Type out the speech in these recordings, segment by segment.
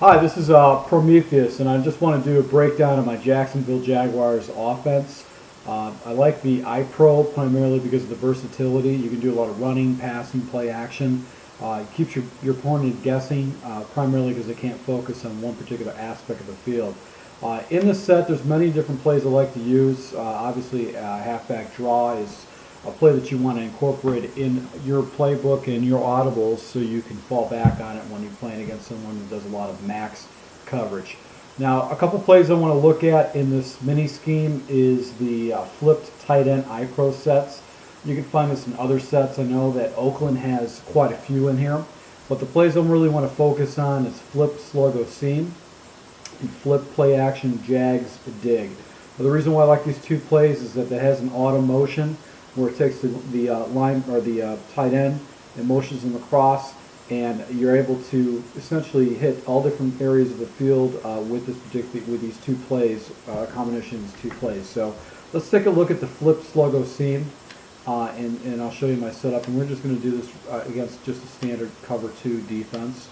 Hi, this is Prometheus, and I just want to do a breakdown of my Jacksonville Jaguars offense. I like the iPro primarily because of the versatility. You can do a lot of running, passing, play action. It keeps your opponent guessing, primarily because they can't focus on one particular aspect of the field. In the set, there's many different plays I like to use. Obviously, halfback draw is a play that you want to incorporate in your playbook and your audibles so you can fall back on it when you're playing against someone that does a lot of max coverage. Now, a couple plays I want to look at in this mini scheme is the flipped tight end iPro sets. You can find this in other sets. I know that Oakland has quite a few in here, but the plays I really want to focus on is flipped sluggo seam and flipped play action jags dig. Now, the reason why I like these two plays is that it has an auto motion where it takes the line or the tight end and motions them across, and you're able to essentially hit all different areas of the field with these two plays, combination of these two plays. So let's take a look at the flip sluggo seam, and I'll show you my setup. And we're just going to do this against just a standard cover 2 defense.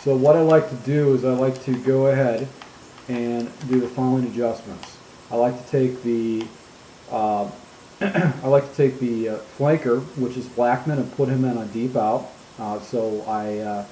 So what I like to do is I like to go ahead and do the following adjustments. I like to take the flanker, which is Blackman, and put him in on deep out. So I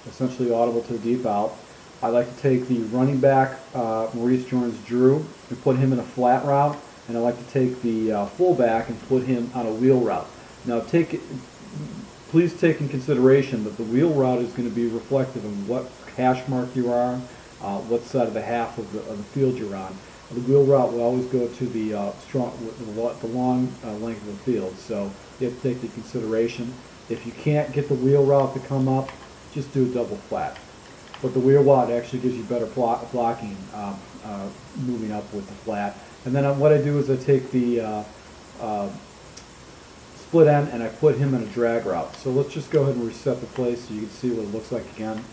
essentially audible to a deep out. I like to take the running back, Maurice Jones-Drew, and put him in a flat route. And I like to take the fullback and put him on a wheel route. Now, please take in consideration that the wheel route is going to be reflective of what hash mark you are on, what side of the half of the field you're on. The wheel route will always go to the long length of the field, so you have to take into consideration. If you can't get the wheel route to come up, just do a double flat. But the wheel route actually gives you better blocking moving up with the flat. And then what I do is I take the split end and I put him in a drag route. So let's just go ahead and reset the play so you can see what it looks like again.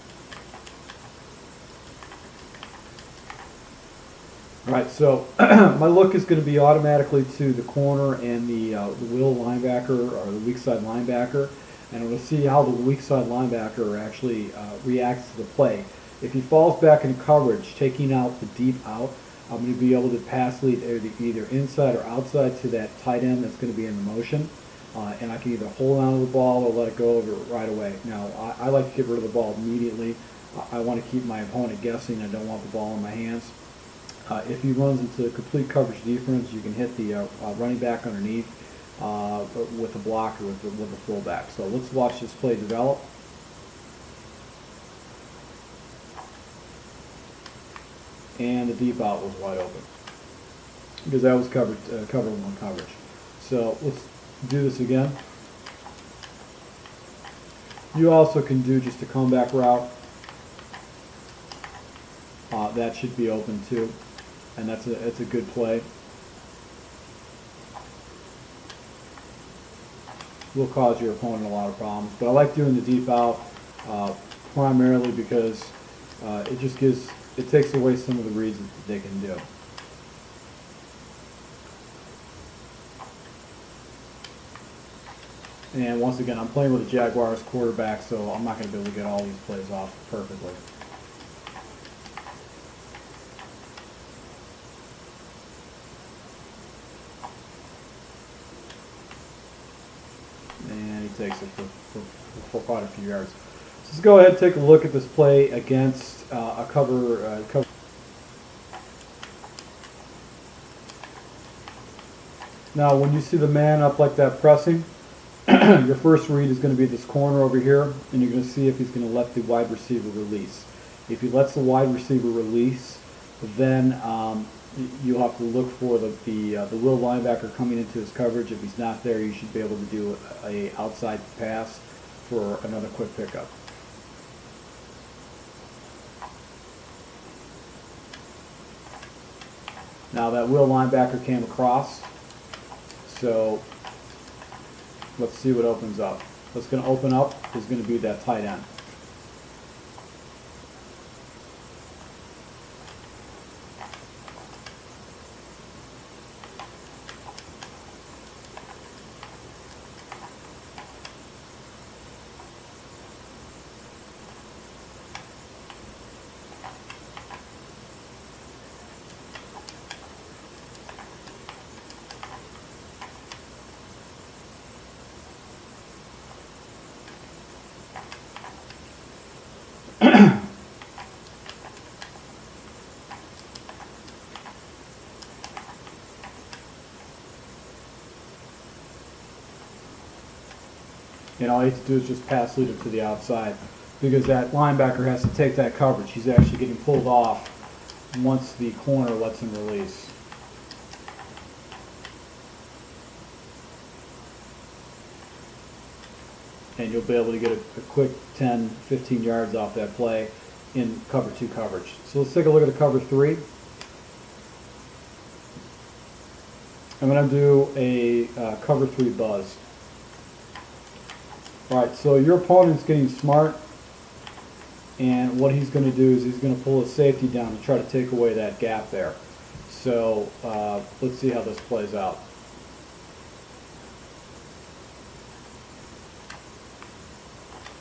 Alright, so my look is going to be automatically to the corner and the will linebacker, or the weak side linebacker, and I'm going to see how the weak side linebacker actually reacts to the play. If he falls back into coverage, taking out the deep out, I'm going to be able to pass lead either inside or outside to that tight end that's going to be in the motion, and I can either hold on to the ball or let it go over right away. Now, I like to get rid of the ball immediately. I want to keep my opponent guessing. I don't want the ball in my hands. If he runs into complete coverage defense, you can hit the running back underneath with the block or with the fullback. So let's watch this play develop. And the deep out was wide open because that was cover 1 coverage. So let's do this again. You also can do just a comeback route. That should be open too. And that's a good play. Will cause your opponent a lot of problems, but I like doing the deep out primarily because it takes away some of the reads that they can do. And once again, I'm playing with a Jaguars quarterback, so I'm not going to be able to get all these plays off perfectly. And he takes it for quite a few yards. So let's go ahead and take a look at this play against a cover. Now, when you see the man up like that pressing, your first read is going to be this corner over here, and you're going to see if he's going to let the wide receiver release. If he lets the wide receiver release, then you'll have to look for the will linebacker coming into his coverage. If he's not there, you should be able to do a outside pass for another quick pickup. Now that will linebacker came across, so let's see what opens up. What's going to open up is going to be that tight end. And all you have to do is just pass lead him to the outside, because that linebacker has to take that coverage. He's actually getting pulled off once the corner lets him release. And you'll be able to get a quick 10, 15 yards off that play in cover 2 coverage. So let's take a look at a cover 3. I'm going to do a cover 3 buzz. Alright, so your opponent's getting smart, and what he's going to do is he's going to pull his safety down to try to take away that gap there. So let's see how this plays out.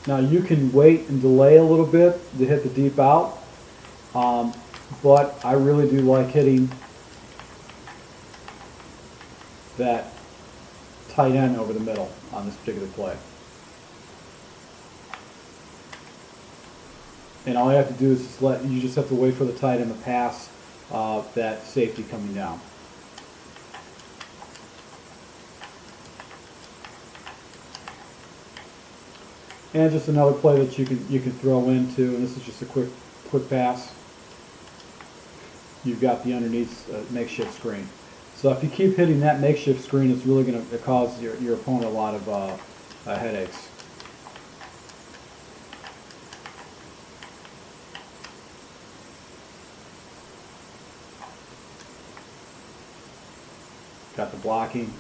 Now you can wait and delay a little bit to hit the deep out, but I really do like hitting that tight end over the middle on this particular play. And all you have to do is you just have to wait for the tight end to pass that safety coming down. And just another play that you can throw into, and this is just a quick pass. You've got the underneath makeshift screen. So if you keep hitting that makeshift screen, it's really going to cause your opponent a lot of headaches. Got the blocking.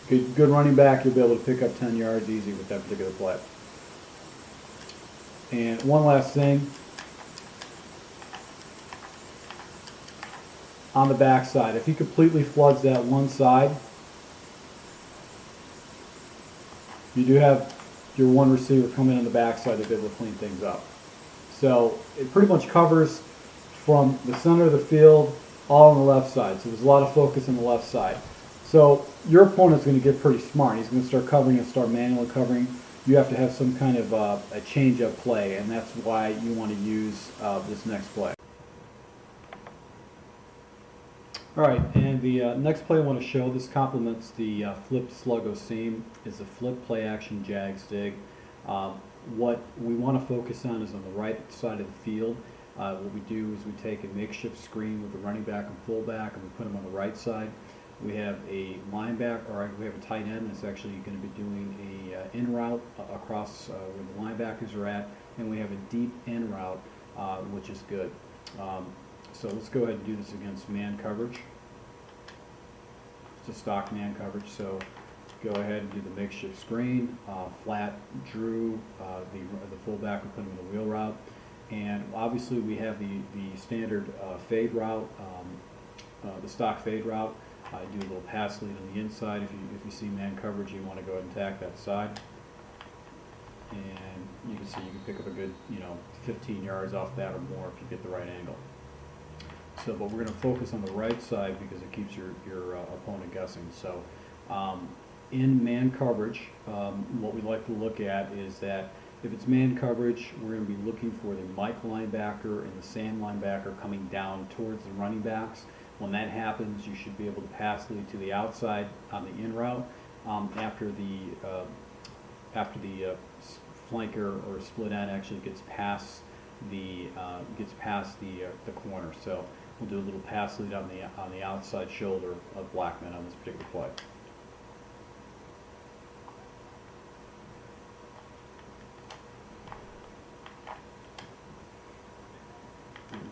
Good running back, you'll be able to pick up 10 yards easy with that particular play. And one last thing, on the backside, if he completely floods that one side, you do have your one receiver come in on the backside to be able to clean things up. So it pretty much covers from the center of the field all on the left side. So there's a lot of focus on the left side. So your opponent's going to get pretty smart. He's going to start covering and start manually covering. You have to have some kind of a change-up play, and that's why you want to use this next play. All right, and the next play I want to show, this complements the flipped sluggo seam, is a flip play action jag dig. What we want to focus on is on the right side of the field. What we do is we take a makeshift screen with the running back and fullback, and we put them on the right side. We have a linebacker, or we have a tight end that's actually going to be doing a in route across where the linebackers are at, and we have a deep in route, which is good. So let's go ahead and do this against man coverage. It's a stock man coverage, so go ahead and do the makeshift screen, flat drew the fullback, and put him in the wheel route. And obviously we have the standard fade route, the stock fade route. I do a little pass lead on the inside. If you see man coverage, you want to go ahead and attack that side. And you can see you can pick up a good 15 yards off that or more if you get the right angle. So, but we're going to focus on the right side because it keeps your opponent guessing. So, in man coverage, what we like to look at is that if it's man coverage, we're going to be looking for the Mike linebacker and the Sam linebacker coming down towards the running backs. When that happens, you should be able to pass lead to the outside on the in route after the flanker or split end actually gets past the corner. So we'll do a little pass lead on the outside shoulder of Blackman on this particular play.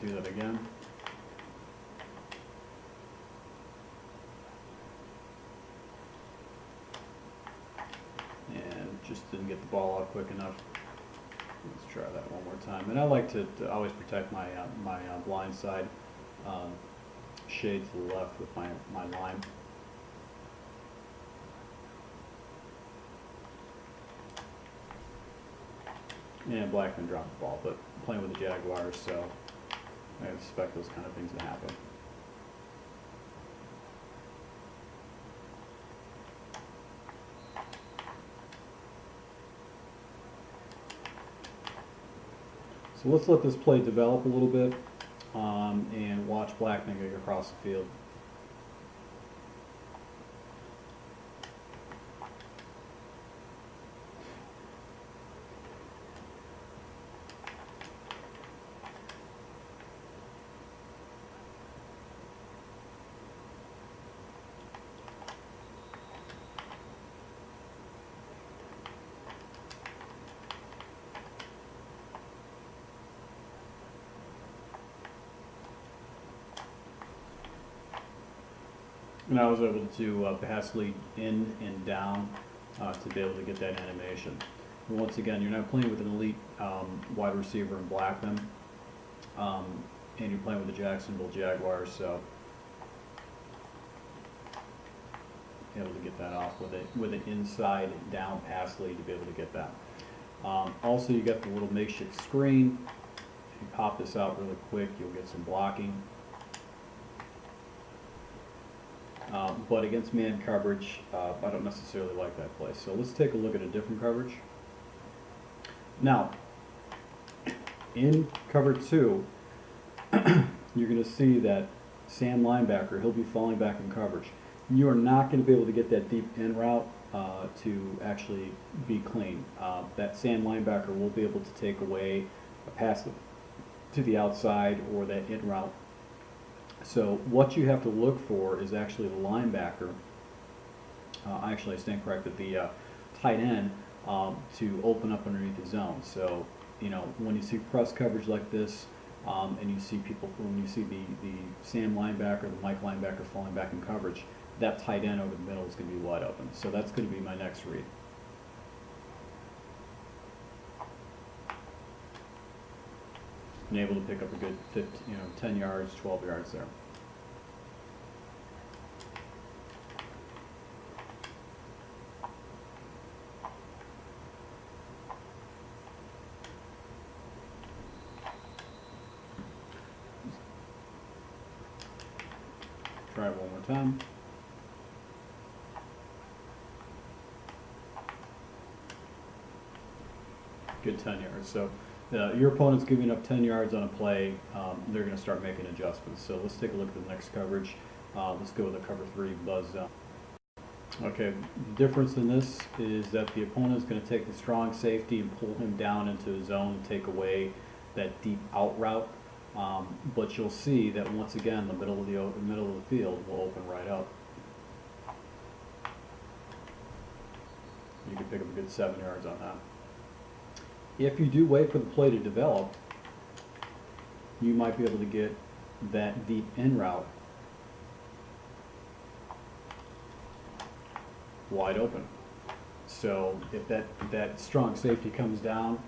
Do that again. And just didn't get the ball out quick enough. Let's try that one more time. And I like to always protect my blind side shade to the left with my line. And Blackman dropped the ball, but I'm playing with the Jaguars, so I expect those kind of things to happen. So let's let this play develop a little bit and watch Blackman get across the field. And I was able to pass lead in and down to be able to get that animation. And once again, you're not playing with an elite wide receiver in Blackman, and you're playing with the Jacksonville Jaguars, so able to get that off with an inside down pass lead to be able to get that. Also, you got the little makeshift screen. If you pop this out really quick, you'll get some blocking. But against man coverage, I don't necessarily like that play. So let's take a look at a different coverage. Now, in cover 2, you're going to see that Sam linebacker, he'll be falling back in coverage. You are not going to be able to get that deep in route to actually be clean. That Sam linebacker will be able to take away a pass to the outside or that in route. So what you have to look for is actually the linebacker, actually I stand corrected, the tight end to open up underneath the zone. So, you know, when you see press coverage like this, and you see people, when you see the Sam linebacker, the Mike linebacker falling back in coverage, that tight end over the middle is going to be wide open. So that's going to be my next read. And able to pick up a good 10 yards, 12 yards there. Try it one more time. Good 10 yards. So your opponent's giving up 10 yards on a play, they're going to start making adjustments. So let's take a look at the next coverage. Let's go with the cover 3 buzz zone. Okay, the difference in this is that the opponent is going to take the strong safety and pull him down into his zone and take away that deep out route. But you'll see that once again, the middle of the field will open right up. You can pick up a good 7 yards on that. If you do wait for the play to develop, you might be able to get that deep in route wide open. So if that strong safety comes down,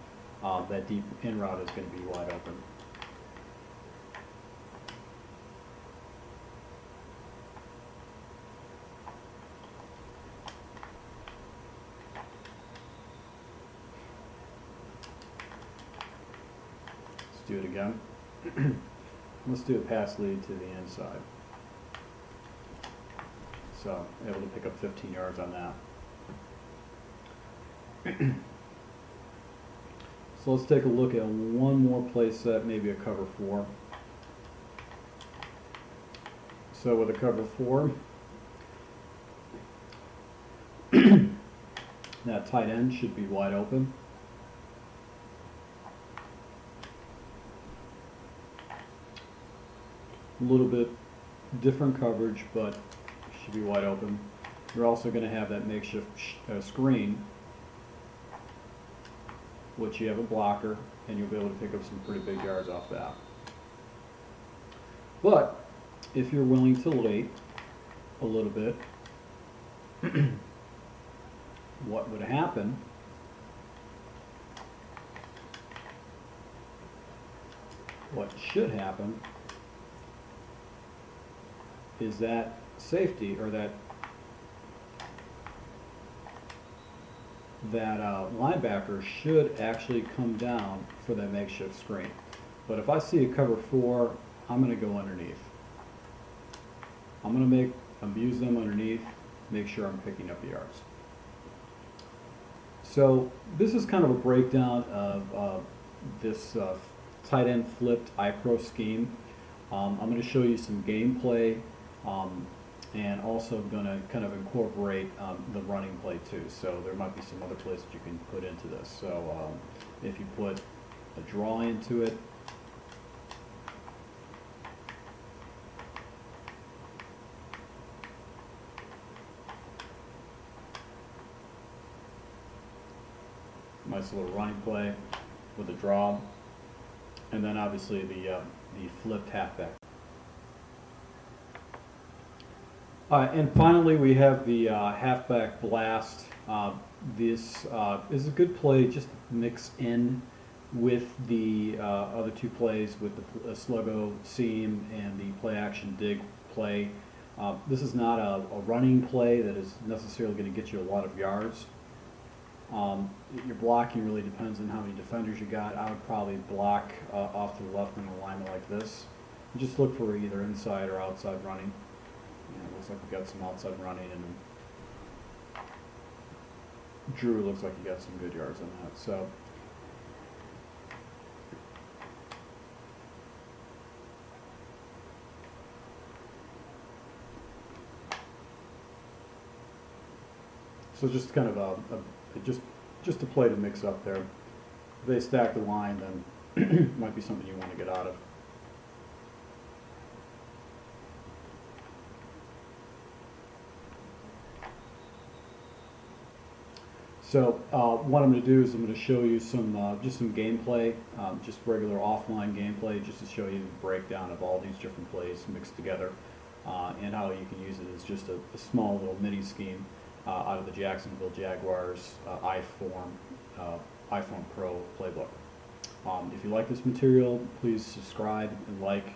that deep in route is going to be wide open. Do it again. Let's do a pass lead to the inside. So able to pick up 15 yards on that. So let's take a look at one more play set, maybe a cover 4. So with a cover 4, that tight end should be wide open. A little bit different coverage, but should be wide open. You're also going to have that makeshift screen, which you have a blocker, and you'll be able to pick up some pretty big yards off that. But if you're willing to wait a little bit, what would happen what should happen is that safety, or that linebacker should actually come down for that makeshift screen. But if I see a cover 4, I'm going to go underneath. I'm going to use them underneath, make sure I'm picking up the yards. So this is kind of a breakdown of this tight end flipped iPro scheme. I'm going to show you some gameplay, and also going to kind of incorporate the running play too. So there might be some other plays that you can put into this. So if you put a draw into it, nice little running play with a draw, and then obviously the flipped halfback. And finally, we have the halfback blast. This is a good play just to mix in with the other two plays with the sluggo seam and the play action dig play. This is not a running play that is necessarily going to get you a lot of yards. Your blocking really depends on how many defenders you got. I would probably block off to the left in alignment like this. And just look for either inside or outside running. It looks like we got some outside running, and Drew looks like he got some good yards on that. So just kind of just a play to mix up there. If they stack the line, then it might be something you want to get out of. So what I'm going to do is I'm going to show you some just some gameplay, just regular offline gameplay, just to show you the breakdown of all these different plays mixed together, and how you can use it as just a small little mini scheme out of the Jacksonville Jaguars iPhone Pro playbook. If you like this material, please subscribe and like.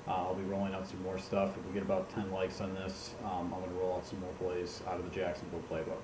I'll be rolling out some more stuff. If we get about 10 likes on this, I'm going to roll out some more plays out of the Jacksonville playbook.